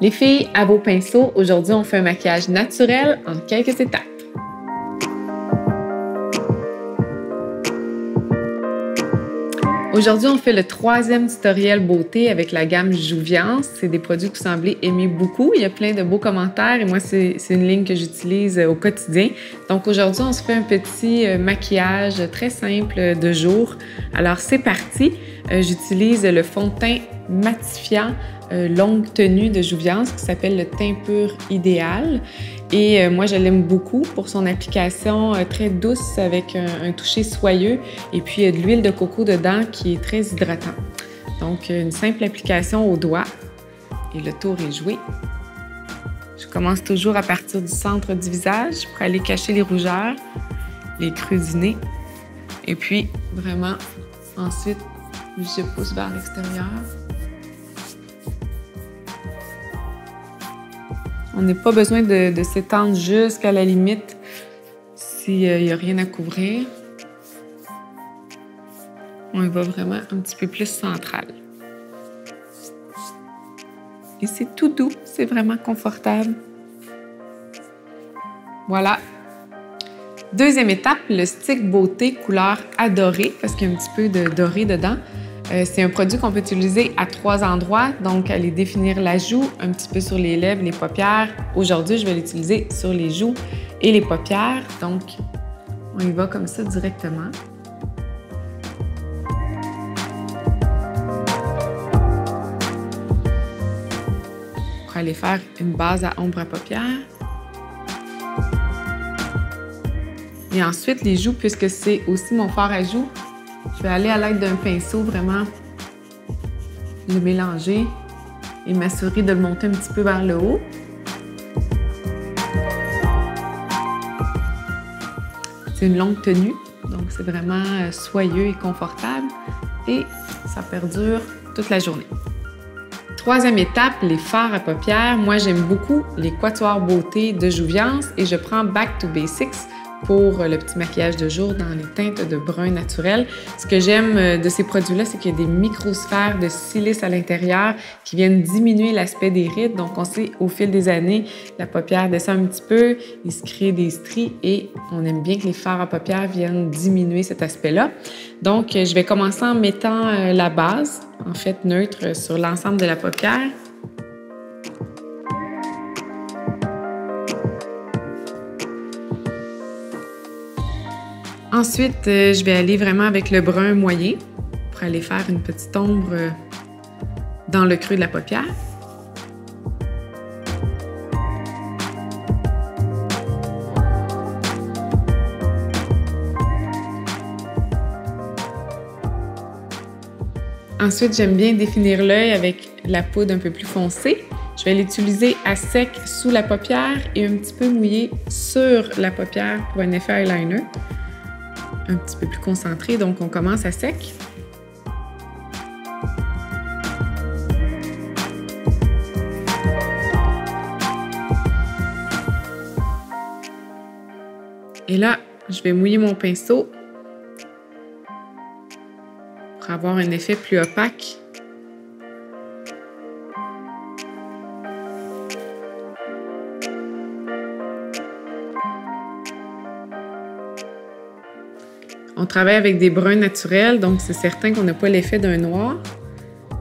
Les filles, à vos pinceaux, aujourd'hui on fait un maquillage naturel en quelques étapes. Aujourd'hui, on fait le 3e tutoriel beauté avec la gamme Jouviance. C'est des produits que vous semblez aimer beaucoup. Il y a plein de beaux commentaires et moi, c'est une ligne que j'utilise au quotidien. Donc aujourd'hui, on se fait un petit maquillage très simple de jour. Alors c'est parti. J'utilise le fond de teint matifiant longue tenue de Jouviance qui s'appelle le teint pur idéal. Et moi, je l'aime beaucoup pour son application très douce avec un toucher soyeux et puis de l'huile de coco dedans qui est très hydratant. Donc, une simple application au doigt et le tour est joué. Je commence toujours à partir du centre du visage pour aller cacher les rougeurs, les creux du nez. Et puis, vraiment, ensuite, je pousse vers l'extérieur. On n'a pas besoin de s'étendre jusqu'à la limite s'il n'y a rien à couvrir. On y va vraiment un petit peu plus central. Et c'est tout doux, c'est vraiment confortable. Voilà. Deuxième étape, le stick beauté couleur adorée, parce qu'il y a un petit peu de doré dedans. C'est un produit qu'on peut utiliser à 3 endroits, donc aller définir la joue, un petit peu sur les lèvres, les paupières. Aujourd'hui, je vais l'utiliser sur les joues et les paupières, donc on y va comme ça directement. Pour aller faire une base à ombre à paupières. Et ensuite, les joues, puisque c'est aussi mon fard à joues, je vais aller à l'aide d'un pinceau vraiment le mélanger et m'assurer de le monter un petit peu vers le haut. C'est une longue tenue, donc c'est vraiment soyeux et confortable et ça perdure toute la journée. Troisième étape, les fards à paupières. Moi, j'aime beaucoup les Quatuors Beauté de Jouviance et je prends Back to Basics pour le petit maquillage de jour dans les teintes de brun naturel. Ce que j'aime de ces produits-là, c'est qu'il y a des microsphères de silice à l'intérieur qui viennent diminuer l'aspect des rides. Donc, on sait, au fil des années, la paupière descend un petit peu, il se crée des stries et on aime bien que les fards à paupières viennent diminuer cet aspect-là. Donc, je vais commencer en mettant la base, en fait neutre, sur l'ensemble de la paupière. Ensuite, je vais aller vraiment avec le brun moyen pour aller faire une petite ombre dans le creux de la paupière. Ensuite, j'aime bien définir l'œil avec la poudre un peu plus foncée. Je vais l'utiliser à sec sous la paupière et un petit peu mouillé sur la paupière pour un effet eyeliner. Un petit peu plus concentré, donc on commence à sec. Et là, je vais mouiller mon pinceau pour avoir un effet plus opaque. On travaille avec des bruns naturels, donc c'est certain qu'on n'a pas l'effet d'un noir,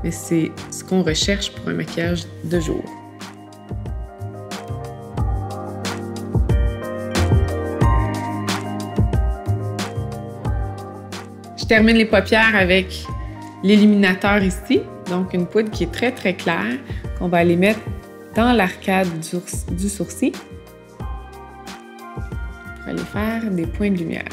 mais c'est ce qu'on recherche pour un maquillage de jour. Je termine les paupières avec l'illuminateur ici, donc une poudre qui est très très claire, qu'on va aller mettre dans l'arcade du sourcil pour aller faire des points de lumière.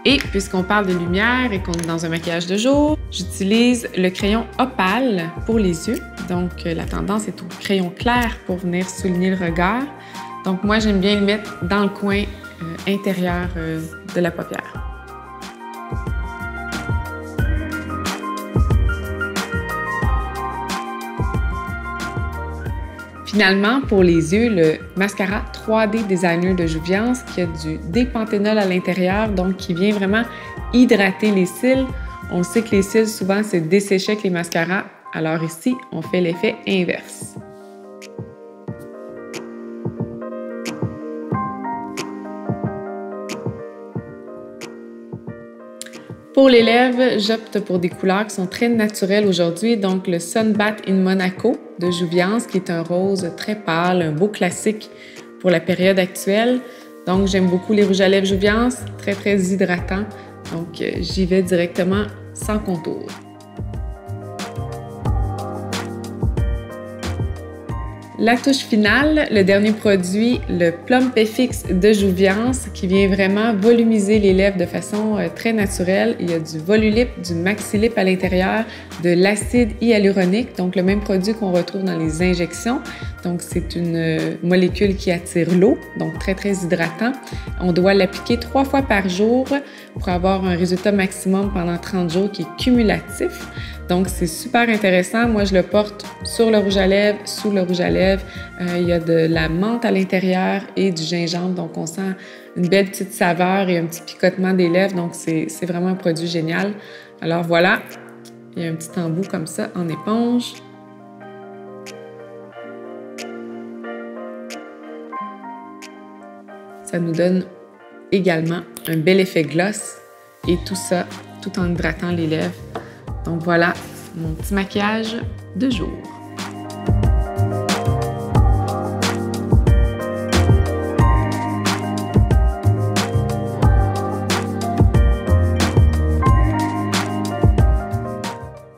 Et puisqu'on parle de lumière et qu'on est dans un maquillage de jour, j'utilise le crayon Opale pour les yeux. Donc, la tendance est au crayon clair pour venir souligner le regard. Donc, moi, j'aime bien le mettre dans le coin intérieur de la paupière. Finalement, pour les yeux, le mascara 3D Designer de Jouviance qui a du dépanthénol à l'intérieur, donc qui vient vraiment hydrater les cils. On sait que les cils, souvent, se desséchaient avec les mascaras. Alors ici, on fait l'effet inverse. Pour les lèvres, j'opte pour des couleurs qui sont très naturelles aujourd'hui. Donc, le Sunbat in Monaco de Jouviance, qui est un rose très pâle, un beau classique pour la période actuelle. Donc, j'aime beaucoup les rouges à lèvres Jouviance, très, très hydratants. Donc, j'y vais directement sans contour. La touche finale, le dernier produit, le Plum Fix de Jouviance, qui vient vraiment volumiser les lèvres de façon très naturelle. Il y a du Volulip, du Maxilip à l'intérieur, de l'acide hyaluronique, donc le même produit qu'on retrouve dans les injections. Donc, c'est une molécule qui attire l'eau, donc très, très hydratant. On doit l'appliquer 3 fois par jour pour avoir un résultat maximum pendant 30 jours qui est cumulatif. Donc, c'est super intéressant. Moi, je le porte sur le rouge à lèvres, sous le rouge à lèvres. Il y a de la menthe à l'intérieur et du gingembre. Donc, on sent une belle petite saveur et un petit picotement des lèvres. Donc, c'est vraiment un produit génial. Alors, voilà. Il y a un petit embout comme ça en éponge. Ça nous donne également un bel effet gloss. Et tout ça, tout en hydratant les lèvres. Donc voilà, mon petit maquillage de jour.